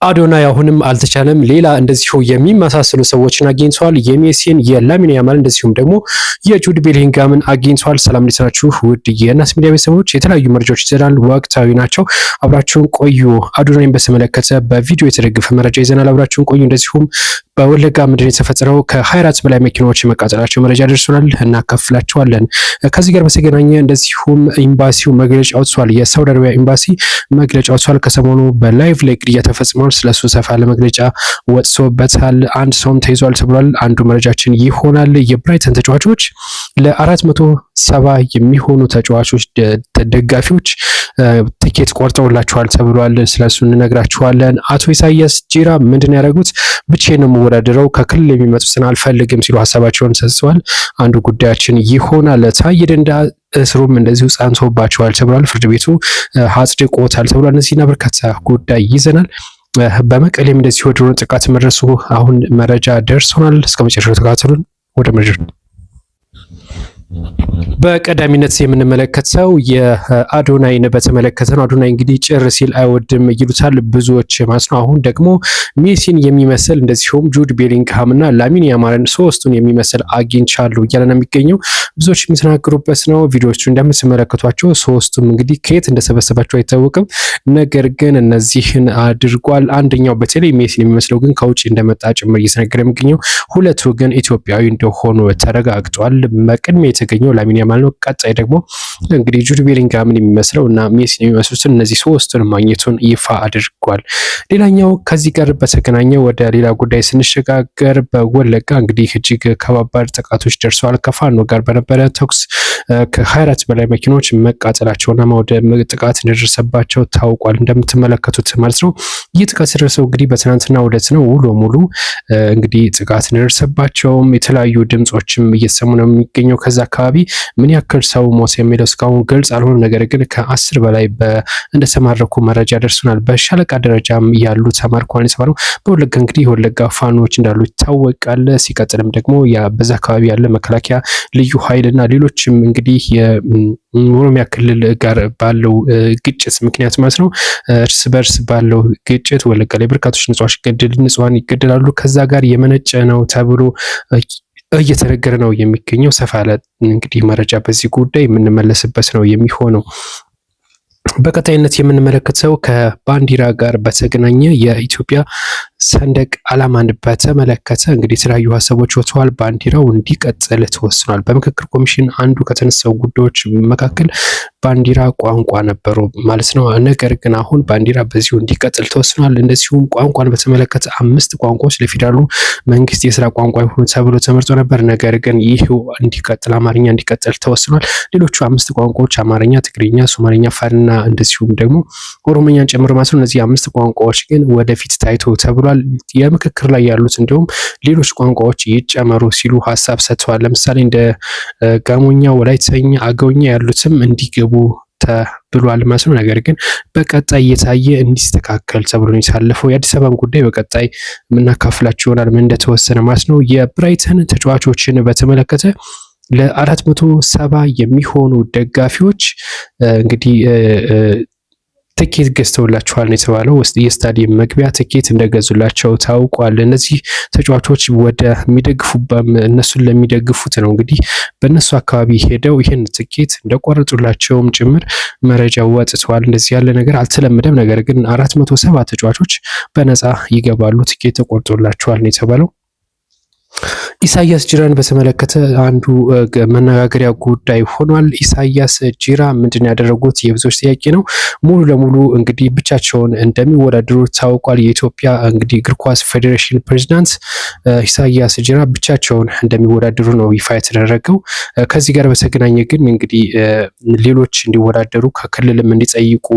አዶናይ አሁንም አልተቻለም። ሌላ እንደዚሁ የሚመሳሰሉ ሰዎችን አግኝተዋል። የሜሲን የላሚን ያማል እንደዚሁም ደግሞ የጁድ ቤሊንጋምን አግኝተዋል። ሰላም እንዴት ናችሁ? ውድ የናስ ሚዲያ ቤተሰቦች የተለያዩ መረጃዎች ይዘናል። ወቅታዊ ናቸው። አብራችሁን ቆዩ። አዶናይን በተመለከተ በቪዲዮ የተደገፈ መረጃ ይዘናል። አብራችሁን ቆዩ። እንደዚሁም በወለጋ ምድር የተፈጠረው ከ24 በላይ መኪናዎች መቃጠላቸው መረጃ ደርሶናል፣ እናካፍላቸዋለን። ከዚህ ጋር በተገናኘ እንደዚሁም ኤምባሲው መግለጫ አውጥቷል። የሳውዲ አረቢያ ኤምባሲ መግለጫ አውጥቷል። ከሰሞኑ በላይቭ ላይ ግድያ ተፈጽሟል። ስለሱ ሰፋ ያለ መግለጫ ወጥቶበታል። አንድ ሰውም ተይዟል ተብሏል። አንዱ መረጃችን ይሆናል። የብራይተን ተጫዋቾች ለ470 የሚሆኑ ተጫዋቾች ደጋፊዎች ቲኬት ቆርጠውላቸዋል ተብሏል። ስለሱ እንነግራችኋለን። አቶ ኢሳያስ ጂራ ምንድን ያደረጉት? ብቻዬን ነው የምወዳደረው ከክልል የሚመጡትን አልፈልግም ሲሉ ሀሳባቸውን ሰጥተዋል። አንዱ ጉዳያችን ይሆናል። ታዬ ደንደዓ እስሩም እንደዚሁ ጸንቶባቸዋል ተብሏል። ፍርድ ቤቱ አጽድቆታል ተብሏል። እነዚህና በርካታ ጉዳይ ይዘናል። በመቀሌም እንደዚሁ ድሮን ጥቃት መድረሱ አሁን መረጃ ደርሶናል። እስከ መጨረሻው ተከታተሉን። ወደ መረጃ በቀዳሚነት የምንመለከተው የአዶናይን በተመለከተ ነው። አዶናይ እንግዲህ ጭር ሲል አይወድም ይሉታል ብዙዎች ማለት ነው። አሁን ደግሞ ሜሲን የሚመስል እንደዚሁም ጁድ ቤሊንግሃም እና ላሚን ያማልን ሶስቱን የሚመስል አግኝቻለሁ እያለ ነው የሚገኘው። ብዙዎች የሚተናገሩበት ነው። ቪዲዮዎቹ እንደምትመለከቷቸው ሶስቱም እንግዲህ ከየት እንደሰበሰባቸው አይታወቅም። ነገር ግን እነዚህን አድርጓል። አንደኛው በተለይ ሜሲን የሚመስለው ግን ከውጭ እንደመጣ ጭምር እየተነገረ የሚገኘው፣ ሁለቱ ግን ኢትዮጵያዊ እንደሆኑ ተረጋግጧል። በቅድሚያ የተገኘው ላሚን ያማል ነው። ቀጣይ ደግሞ እንግዲህ ጁድ ቤሊንግሃምን የሚመስለው እና ሜሲን የሚመስሉትን እነዚህ ሶስቱን ማግኘቱን ይፋ አድርጓል። ሌላኛው ከዚህ ጋር በተገናኘ ወደ ሌላ ጉዳይ ስንሸጋገር በወለጋ እንግዲህ እጅግ ከባባድ ጥቃቶች ደርሰዋል። ከፋኖ ጋር በነበረ ተኩስ ከ24 በላይ መኪኖች መቃጠላቸውና ማውደም ጥቃት እንደደረሰባቸው ታውቋል። እንደምትመለከቱት ማለት ነው። ይህ ጥቃት የደረሰው እንግዲህ በትናንትና ዕለት ነው። ውሎ ሙሉ እንግዲህ ጥቃት እንደደረሰባቸውም የተለያዩ ድምጾችም እየተሰሙ ነው የሚገኘው። ከዛ አካባቢ ምን ያክል ሰው ሞት የሚለው እስካሁን ግልጽ አልሆነም። ነገር ግን ከ10 በላይ እንደተማረኩ መረጃ ደርሶናል። በሻለቃ ደረጃም ያሉ ተማርኳል የተባለው በወለጋ እንግዲህ የወለጋ ፋኖች እንዳሉ ይታወቃል። ሲቀጥልም ደግሞ በዛ አካባቢ ያለ መከላከያ ልዩ ኃይልና ሌሎችም እንግዲህ የኦሮሚያ ክልል ጋር ባለው ግጭት ምክንያት ማለት ነው እርስ በርስ ባለው ግጭት ወለጋ ላይ በርካቶች ንጹሃን ይገደላሉ። ከዛ ጋር የመነጨ ነው ተብሎ እየተነገረ ነው የሚገኘው። ሰፋ ያለ እንግዲህ መረጃ በዚህ ጉዳይ የምንመለስበት ነው የሚሆነው። በቀጣይነት የምንመለከተው ከባንዲራ ጋር በተገናኘ የኢትዮጵያ ሰንደቅ ዓላማን በተመለከተ እንግዲህ የተለያዩ ሀሳቦች ወጥተዋል። ባንዲራው እንዲቀጥል ተወስኗል። በምክክር ኮሚሽን አንዱ ከተነሳው ጉዳዮች መካከል ባንዲራ ቋንቋ ነበሩ ማለት ነው። ነገር ግን አሁን ባንዲራ በዚሁ እንዲቀጥል ተወስኗል። እንደዚሁም ቋንቋን በተመለከተ 5 ቋንቋዎች ለፌዴራሉ መንግስት የስራ ቋንቋ ይሁኑ ተብሎ ተመርጦ ነበር። ነገር ግን ይህ እንዲቀጥል አማርኛ እንዲቀጥል ተወስኗል። ሌሎቹ 5 ቋንቋዎች አማርኛ፣ ትግርኛ፣ ሶማሊኛ፣ አፋርና እንደዚሁም ደግሞ ኦሮሞኛን ጨምሮ ማለት ነው። እነዚህ 5 ቋንቋዎች ግን ወደፊት ታይቶ ተብሏል። የምክክር ላይ ያሉት እንዲሁም ሌሎች ቋንቋዎች ይጨመሩ ሲሉ ሀሳብ ሰጥተዋል። ለምሳሌ እንደ ጋሞኛ፣ ወላይተኛ፣ አገውኛ ያሉትም እንዲገቡ ተብሏል ማለት ነው። ነገር ግን በቀጣይ እየታየ እንዲስተካከል ተብሎ ነው የታለፈው። የአዲስ አበባን ጉዳይ በቀጣይ የምናካፍላችሁ ይሆናል ምን እንደተወሰነ ማለት ነው። የብራይተን ተጫዋቾችን በተመለከተ ለ470 የሚሆኑ ደጋፊዎች እንግዲህ ትኬት ገዝተውላቸዋል ነው የተባለው። የስታዲየም መግቢያ ትኬት እንደገዙላቸው ታውቋል። እነዚህ ተጫዋቾች እነሱን ለሚደግፉት ነው እንግዲህ በእነሱ አካባቢ ሄደው ይህን ትኬት እንደቆረጡላቸውም ጭምር መረጃ ወጥቷል። እንደዚህ ያለ ነገር አልተለመደም። ነገር ግን 470 ተጫዋቾች በነፃ ይገባሉ፣ ትኬት ተቆርጦላቸዋል ነው የተባለው። ኢሳያስ ጂራን በተመለከተ አንዱ መነጋገሪያ ጉዳይ ሆኗል። ኢሳያስ ጂራ ምንድን ያደረጉት የብዙዎች ጥያቄ ነው። ሙሉ ለሙሉ እንግዲህ ብቻቸውን እንደሚወዳደሩ ታውቋል። የኢትዮጵያ እንግዲህ እግር ኳስ ፌዴሬሽን ፕሬዚዳንት ኢሳያስ ጂራ ብቻቸውን እንደሚወዳደሩ ነው ይፋ የተደረገው። ከዚህ ጋር በተገናኘ ግን እንግዲህ ሌሎች እንዲወዳደሩ ከክልልም እንዲጠይቁ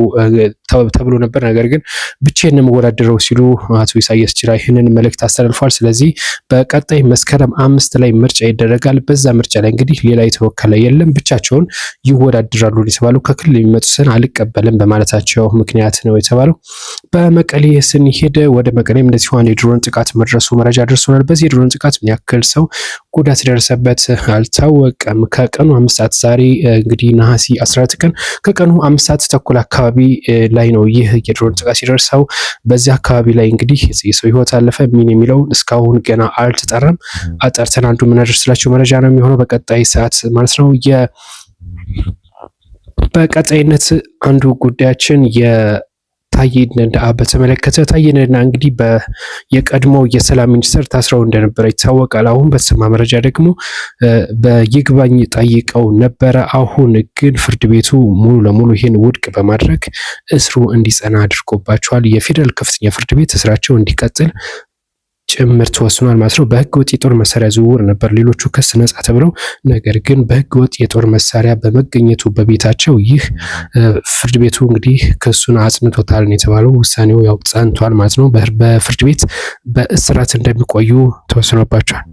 ተብሎ ነበር። ነገር ግን ብቻዬን ነው የምወዳደረው ሲሉ አቶ ኢሳያስ ጂራ ይህንን መልእክት አስተላልፏል። ስለዚህ በቀጣይ መስከረም 5 ላይ ምርጫ ይደረጋል። በዛ ምርጫ ላይ እንግዲህ ሌላ የተወከለ የለም፣ ብቻቸውን ይወዳደራሉ የተባለው ከክልል የሚመጡትን አልቀበልም በማለታቸው ምክንያት ነው የተባለው። በመቀሌ ስንሄድ ወደ መቀሌም እንደዚሁ አንድ የድሮን ጥቃት መድረሱ መረጃ ደርሶናል። በዚህ የድሮን ጥቃት ምን ያክል ሰው ጉዳት ደረሰበት አልታወቀም። ከቀኑ 5 ሰዓት ዛሬ እንግዲህ ነሐሴ 14 ቀን ከቀኑ 5 ሰዓት ተኩል አካባቢ ላይ ነው ይህ የድሮን ጥቃት ሲደርሰው። በዚህ አካባቢ ላይ እንግዲህ የሰው ህይወት አለፈ። ምን የሚለው እስካሁን ገና አልተጠራም። አጠርተን አንዱ የምናደርስላችሁ መረጃ ነው የሚሆነው በቀጣይ ሰዓት ማለት ነው። በቀጣይነት አንዱ ጉዳያችን ታዬ ደንደዓ በተመለከተ ታዬ ደንደዓ እንግዲህ የቀድሞ የሰላም ሚኒስትር ታስረው እንደነበረ ይታወቃል። አሁን በተሰማ መረጃ ደግሞ በይግባኝ ጠይቀው ነበረ። አሁን ግን ፍርድ ቤቱ ሙሉ ለሙሉ ይህን ውድቅ በማድረግ እስሩ እንዲጸና አድርጎባቸዋል። የፌዴራል ከፍተኛ ፍርድ ቤት እስራቸው እንዲቀጥል ጭምር ተወስኗል ማለት ነው። በህገ ወጥ የጦር መሳሪያ ዝውውር ነበር ሌሎቹ ክስ ነጻ ተብለው፣ ነገር ግን በህገ ወጥ የጦር መሳሪያ በመገኘቱ በቤታቸው ይህ ፍርድ ቤቱ እንግዲህ ክሱን አጽንቶታል የተባለው ውሳኔው ያው ጸንቷል ማለት ነው። በፍርድ ቤት በእስራት እንደሚቆዩ ተወስኖባቸዋል።